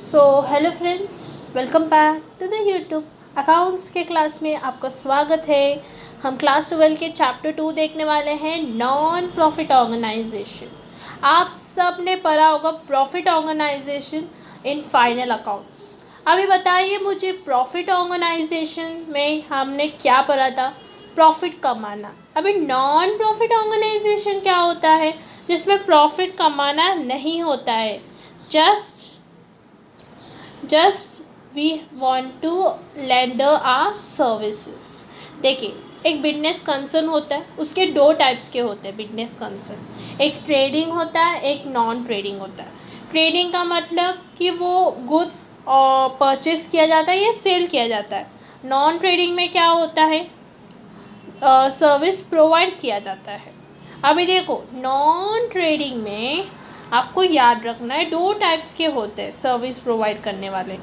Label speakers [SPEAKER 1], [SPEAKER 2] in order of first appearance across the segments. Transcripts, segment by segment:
[SPEAKER 1] So hello friends, welcome back to the YouTube accounts के class में आपका स्वागत है। हम क्लास 12 के चैप्टर 2 देखने वाले हैं, नॉन प्रॉफिट ऑर्गेनाइजेशन। आप सब ने पढ़ा होगा profit organization in final accounts. अभी बताइए मुझे, प्रॉफिट ऑर्गेनाइजेशन में हमने क्या पढ़ा था? प्रॉफिट कमाना। अभी नॉन प्रॉफिट ऑर्गेनाइजेशन क्या होता है? जिसमें प्रॉफिट कमाना नहीं होता है, just we want to render our services. देखिए, एक बिजनेस कंसर्न होता है, उसके दो टाइप्स के होते हैं बिजनेस कंसर्न। एक ट्रेडिंग होता है, एक नॉन ट्रेडिंग होता है। ट्रेडिंग का मतलब कि वो गुड्स परचेस किया जाता है या सेल किया जाता है। नॉन ट्रेडिंग में क्या होता है? सर्विस प्रोवाइड किया जाता है। अभी देखो, नॉन ट्रेडिंग में आपको याद रखना है, दो टाइप्स के होते हैं सर्विस प्रोवाइड करने वाले।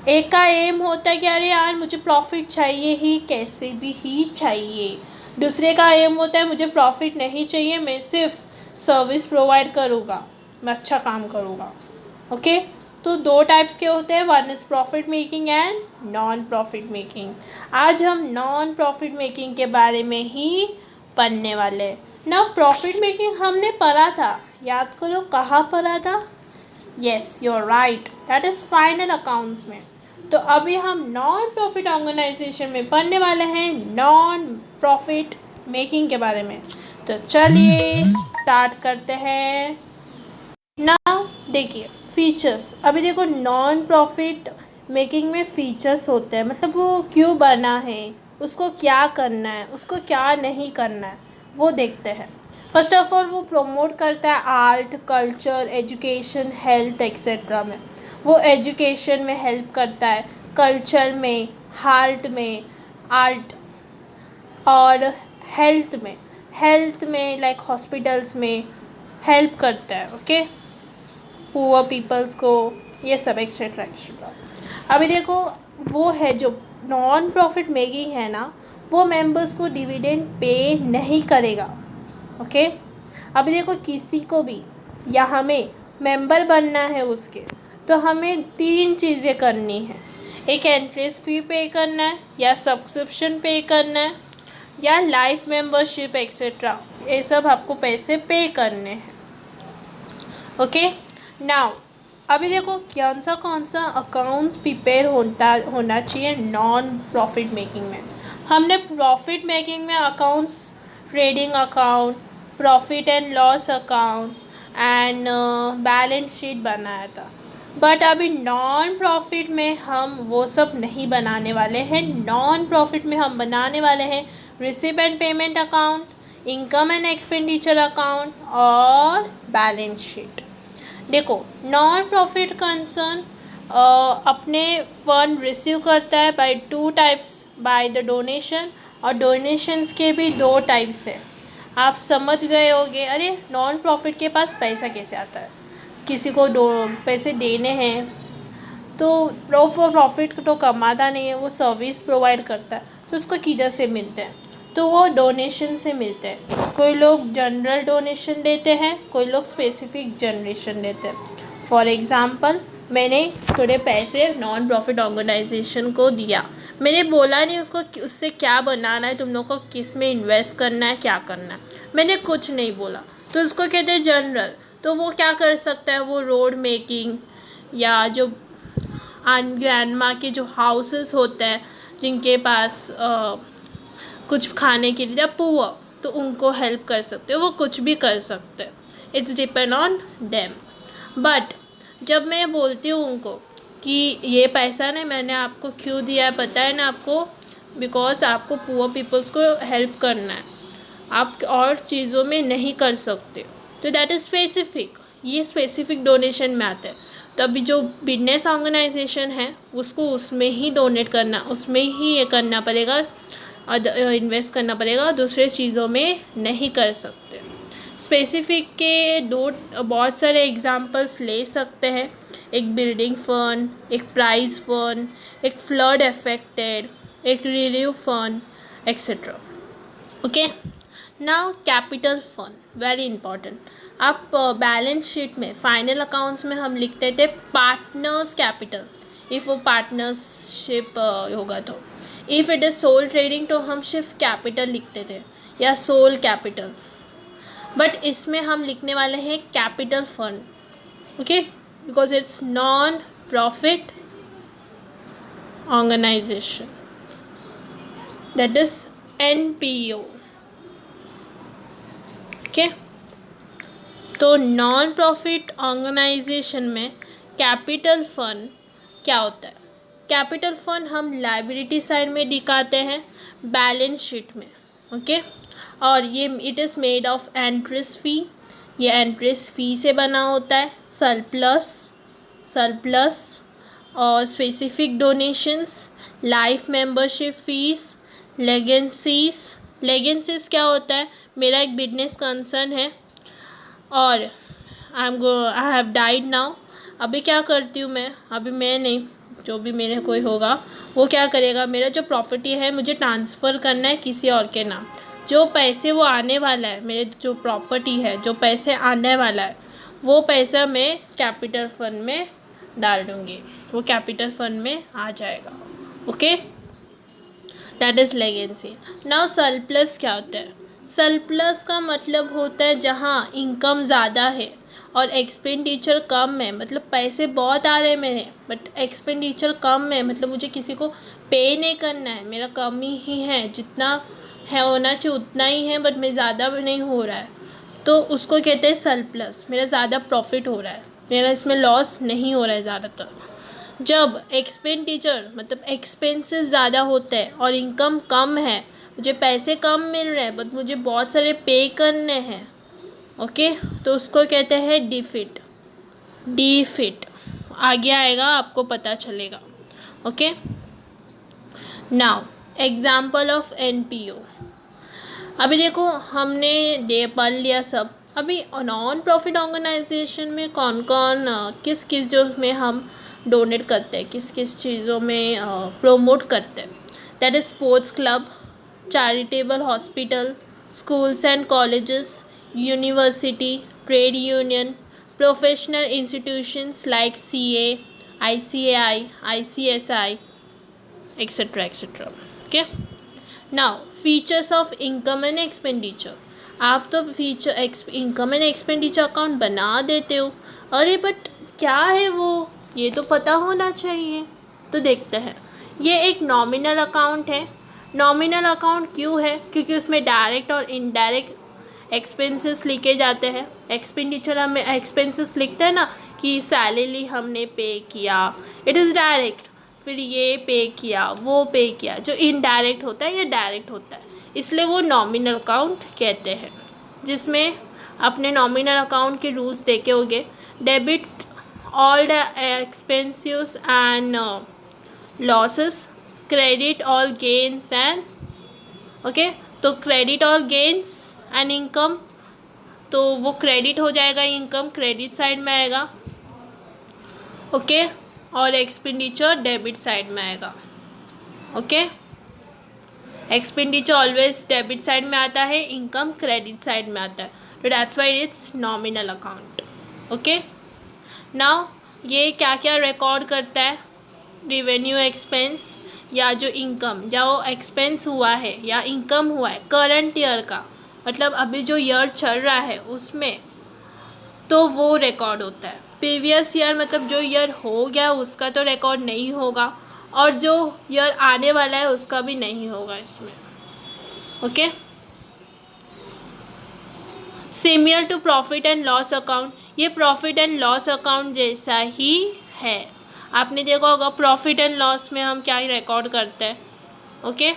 [SPEAKER 1] एक का एम होता है कि अरे यार मुझे प्रॉफिट चाहिए ही, कैसे भी ही चाहिए। दूसरे का एम होता है मुझे प्रॉफिट नहीं चाहिए, मैं सिर्फ सर्विस प्रोवाइड करूँगा, मैं अच्छा काम करूँगा। ओके, तो दो टाइप्स के होते हैं, one is profit making and non profit making. आज हम नॉन प्रॉफिट मेकिंग के बारे में ही पढ़ने वाले हैं ना। प्रॉफिट मेकिंग हमने पढ़ा था, याद करो कहाँ पढ़ा था? Yes, you are right, that is final accounts में। तो अभी हम नॉन प्रॉफिट ऑर्गेनाइजेशन में पढ़ने वाले हैं नॉन प्रॉफिट मेकिंग के बारे में। तो चलिए स्टार्ट करते हैं ना। देखिए फीचर्स, अभी देखो नॉन प्रॉफिट मेकिंग में फीचर्स होते हैं, मतलब वो क्यों बना है, उसको क्या करना है, उसको क्या नहीं करना है, वो देखते हैं। फर्स्ट ऑफ ऑल वो प्रमोट करता है art, culture, education, health etcetera में। वो एजुकेशन में हेल्प करता है, कल्चर में, आर्ट और हेल्थ में लाइक हॉस्पिटल्स में हेल्प करता है। ओके, पुअर पीपल्स को, ये सब एक्सेट्रा एक्सेट्रा। अभी देखो, वो है जो नॉन प्रॉफिट मेकिंग है ना, वो मेंबर्स को डिविडेंड पे नहीं करेगा। ओके, अभी देखो किसी को भी या हमें मेंबर बनना है उसके, तो हमें तीन चीज़ें करनी है। एक एंट्रेंस फ़ी पे करना है, या सब्सक्रिप्शन पे करना है, या लाइफ मेंबरशिप एक्सेट्रा, ये सब आपको पैसे पे करने हैं। ओके, नाउ अभी देखो कौन सा अकाउंट्स प्रिपेयर होना चाहिए नॉन प्रॉफिट मेकिंग में। हमने प्रॉफिट मेकिंग में accounts, trading account, profit and loss account and balance sheet बनाया था। बट अभी नॉन प्रॉफिट में हम वो सब नहीं बनाने वाले हैं। नॉन प्रॉफिट में हम बनाने वाले हैं receive and payment account, income and expenditure account और बैलेंस शीट। देखो, नॉन प्रॉफिट कंसर्न अपने फंड रिसीव करता है by two types, by the donation, और डोनेशंस के भी दो टाइप्स है। आप समझ गए होंगे, अरे नॉन प्रॉफिट के पास पैसा कैसे आता है, किसी को पैसे देने हैं, तो वो प्रॉफिट तो कमाता नहीं है, वो सर्विस प्रोवाइड करता है, तो उसको किधर से मिलते हैं? तो वो डोनेशन से मिलते हैं। कोई लोग जनरल डोनेशन देते हैं, कोई लोग स्पेसिफिक डोनेशन देते हैं। फॉर एग्ज़ाम्पल, मैंने थोड़े पैसे नॉन प्रॉफिट ऑर्गेनाइजेशन को दिया, मैंने बोला नहीं उसको उससे क्या बनाना है, तुम लोग को किस में इन्वेस्ट करना है, क्या करना है, मैंने कुछ नहीं बोला, तो उसको कहते हैं जनरल। तो वो क्या कर सकता है, वो रोड मेकिंग या जो ग्रैंड माँ के जो हाउसेस होते हैं जिनके पास कुछ खाने के लिए, या पुअर, तो उनको हेल्प कर सकते हो, वो कुछ भी कर सकते हैं, it's depend on them. But जब मैं बोलती हूँ उनको कि ये पैसा नहीं मैंने आपको क्यों दिया है पता है ना आपको, बिकॉज आपको पुअर पीपल्स को हेल्प करना है, आप और चीज़ों में नहीं कर सकते, तो दैट इज़ स्पेसिफिक, ये स्पेसिफिक डोनेशन में आता है। तो अभी जो बिजनेस ऑर्गेनाइजेशन है उसको उसमें ही डोनेट करना, उसमें ही ये करना पड़ेगा, इन्वेस्ट करना पड़ेगा, दूसरे चीज़ों में नहीं कर सकते। स्पेसिफिक के दो बहुत सारे एग्जांपल्स ले सकते हैं, एक बिल्डिंग फंड, एक प्राइज फंड, एक फ्लड अफेक्टेड, एक relief fund etcetera. Okay, now capital fund, very important. आप बैलेंस शीट में फाइनल अकाउंट्स में हम लिखते थे पार्टनर्स कैपिटल, इफ़ वो पार्टनरशिप होगा तो। If it is sole trading तो हम सिर्फ कैपिटल लिखते थे या सोल कैपिटल, बट इसमें हम लिखने वाले हैं capital fund, okay, because it's non profit organization, that is NPO, okay. तो नॉन प्रॉफिट ऑर्गेनाइजेशन में कैपिटल फंड क्या होता है? कैपिटल फंड हम लायबिलिटी साइड में दिखाते हैं बैलेंस शीट में, ओके। और ये it is made of entrance fee, ये एंट्रेंस फ़ी से बना होता है, सरप्लस और specific donations, life membership fees, legacies क्या होता है? मेरा एक बिजनेस कंसर्न है और आई हैव डाइड नाउ, अभी क्या करती हूँ मैं, अभी मैं नहीं, जो भी मेरे कोई होगा वो क्या करेगा, मेरा जो प्रॉपर्टी है मुझे ट्रांसफ़र करना है किसी और के नाम, जो पैसे वो आने वाला है, मेरे जो प्रॉपर्टी है जो पैसे आने वाला है वो पैसा मैं कैपिटल फंड में डाल दूँगी, वो कैपिटल फंड में आ जाएगा, okay. That is legacy. Now surplus क्या होता है? सरप्लस का मतलब होता है जहाँ इनकम ज़्यादा है और एक्सपेंडिचर कम है, मतलब पैसे बहुत आ रहे हैं मेरे बट एक्सपेंडिचर कम है, मतलब मुझे किसी को पे नहीं करना है, मेरा कम ही है, जितना है होना चाहिए उतना ही है बट मैं ज़्यादा भी नहीं हो रहा है, तो उसको कहते हैं सरप्लस, मेरा ज़्यादा प्रॉफिट हो रहा है, मेरा इसमें लॉस नहीं हो रहा है ज़्यादातर। जब एक्सपेंडिचर मतलब एक्सपेंसेस ज़्यादा होते हैं और इनकम कम है, मुझे पैसे कम मिल रहे हैं बट मुझे बहुत सारे पे करने हैं, ओके, तो उसको कहते हैं डीफिट, आगे आएगा आपको पता चलेगा, okay. Now example of NPO। अभी देखो हमने पढ़ लिया सब, अभी नॉन प्रॉफिट ऑर्गेनाइजेशन में कौन कौन किस किस जो में हम डोनेट करते हैं, किस किस चीज़ों में प्रोमोट करते हैं, that is sports club, charitable hospital, schools and colleges, university, trade union, professional institutions like CA, ICAI, ICSI, etc. Okay. Now features of income and expenditure. आप तो इनकम एंड एक्सपेंडिचर अकाउंट बना देते हो, अरे but क्या है वो, ये तो पता होना चाहिए, तो देखते हैं। ये एक नॉमिनल अकाउंट है। नॉमिनल अकाउंट क्यों है? क्योंकि उसमें डायरेक्ट और इनडायरेक्ट एक्सपेंसेस लिखे जाते हैं। एक्सपेंडिचर हमें एक्सपेंसेस लिखते हैं ना कि सैलरी हमने पे किया, इट इज़ डायरेक्ट, फिर ये पे किया वो पे किया, जो इनडायरेक्ट होता है या डायरेक्ट होता है, इसलिए वो नॉमिनल अकाउंट कहते हैं। जिसमें अपने नॉमिनल अकाउंट के रूल्स देखे होंगे, debit all the expenses and losses, credit all gains and okay, तो credit all gains and income, तो वो क्रेडिट हो जाएगा, इनकम क्रेडिट साइड में आएगा, ओके, और एक्सपेंडिचर डेबिट साइड में आएगा, okay. Expenditure always debit side में आता है, इनकम क्रेडिट साइड में आता है, तो that's why it's nominal account, okay. Now ये क्या क्या रिकॉर्ड करता है? रिवेन्यू एक्सपेंस, या जो इनकम या वो एक्सपेंस हुआ है या इनकम हुआ है करंट ईयर का, मतलब अभी जो ईयर चल रहा है उसमें, तो वो रिकॉर्ड होता है। प्रीवियस ईयर मतलब जो ईयर हो गया उसका तो रिकॉर्ड नहीं होगा, और जो ईयर आने वाला है उसका भी नहीं होगा इसमें, okay. Similar to profit and loss account, ये प्रॉफिट एंड लॉस अकाउंट जैसा ही है। आपने देखा होगा प्रॉफिट एंड लॉस में हम क्या रिकॉर्ड करते हैं, okay.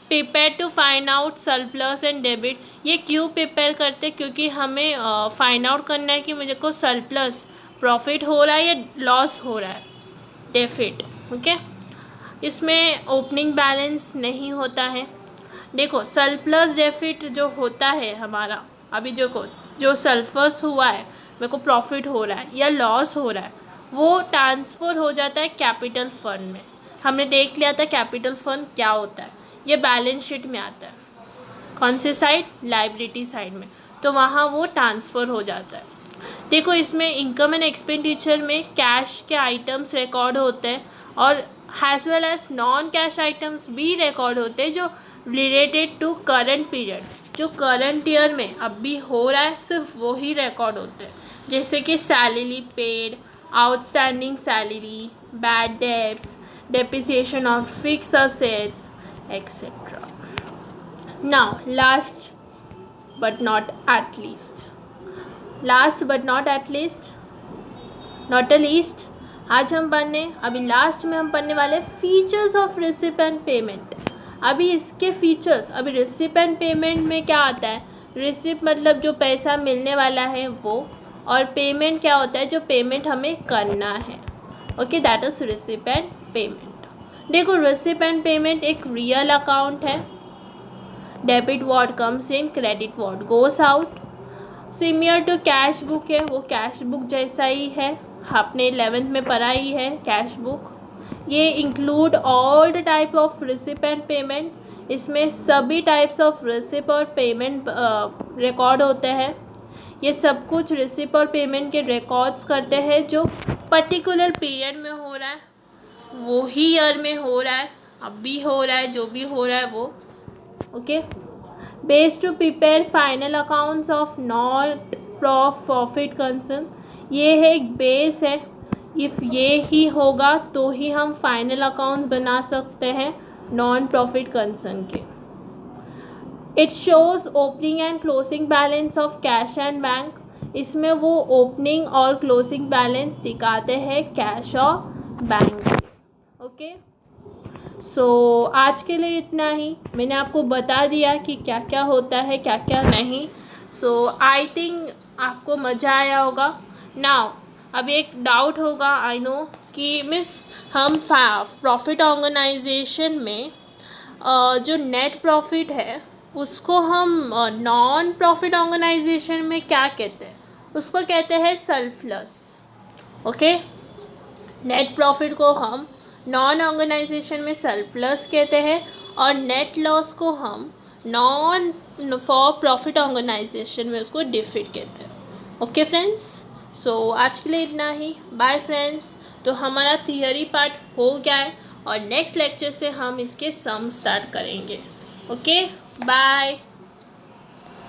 [SPEAKER 1] Prepare to find out surplus and debit, ये क्यों प्रिपेयर करते हैं? क्योंकि हमें फाइंड आउट करना है कि मुझे को सरप्लस प्रॉफिट हो रहा है या लॉस हो रहा है, डेफिट, ओके। इसमें ओपनिंग बैलेंस नहीं होता है। देखो सरप्लस डेफिट जो होता है हमारा, अभी जो सरप्लस हुआ है, मेरे को प्रॉफिट हो रहा है या लॉस हो रहा है, वो ट्रांसफ़र हो जाता है कैपिटल फंड में। हमने देख लिया था कैपिटल फंड क्या होता है, ये बैलेंस शीट में आता है। कौन से साइड? लायबिलिटी साइड में। तो वहाँ वो ट्रांसफ़र हो जाता है। देखो इसमें इनकम एंड एक्सपेंडिचर में कैश के आइटम्स रिकॉर्ड होते हैं और as well as non cash items भी रिकॉर्ड होते हैं जो रिलेटेड टू करंट पीरियड, जो करंट ईयर में अब भी हो रहा है सिर्फ वो ही रिकॉर्ड होते हैं। जैसे कि salary paid, outstanding salary, bad debts, depreciation of fix assets etcetera. Now last but not at least, not a least, आज हम अभी लास्ट में हम पढ़ने वाले features of receipt and payment. अभी इसके फीचर्स, अभी रिसिप्ट एंड पेमेंट में क्या आता है, रिसिप्ट मतलब जो पैसा मिलने वाला है वो, और पेमेंट क्या होता है, जो पेमेंट हमें करना है। Okay, that is receipt and payment. देखो रिसिप्ट एंड पेमेंट एक रियल अकाउंट है। Debit what comes in, credit what goes out. Similar to cash book है, वो कैश बुक जैसा ही है, आपने 11th में पढ़ा ही है कैश बुक। ये include all the type of receipt and payment. इसमें सभी टाइप्स ऑफ रिसिप्ट और पेमेंट रिकॉर्ड होते हैं। ये सब कुछ रिसिप्ट और पेमेंट के रिकॉर्ड्स करते हैं जो पर्टिकुलर पीरियड में हो रहा है, वो ही ईयर में हो रहा है, अब भी हो रहा है, जो भी हो रहा है वो। Okay, base to prepare final accounts of not profit concern. ये है एक बेस है, इफ़ ये ही होगा तो ही हम फाइनल अकाउंट बना सकते हैं नॉन प्रॉफिट कंसर्न के। It shows opening and closing balance of cash and bank. इसमें वो ओपनिंग और क्लोजिंग बैलेंस दिखाते हैं कैश और बैंक। ओके, सो आज के लिए इतना ही। मैंने आपको बता दिया कि क्या क्या होता है, क्या क्या नहीं। सो आई थिंक आपको मज़ा आया होगा। नाउ अब एक डाउट होगा, आई नो, कि मिस हम प्रॉफिट ऑर्गेनाइजेशन में जो नेट प्रॉफिट है उसको हम नॉन प्रॉफिट ऑर्गेनाइजेशन में क्या कहते हैं, उसको कहते हैं सरप्लस। ओके, नेट प्रॉफिट को हम नॉन ऑर्गेनाइजेशन में सरप्लस कहते हैं और नेट लॉस को हम नॉन फॉर प्रॉफिट ऑर्गेनाइजेशन में उसको डिफिट कहते हैं। ओके फ्रेंड्स, सो आज के लिए इतना ही। Bye friends. तो हमारा थियरी पार्ट हो गया है और नेक्स्ट लेक्चर से हम इसके सम स्टार्ट करेंगे। Okay, bye.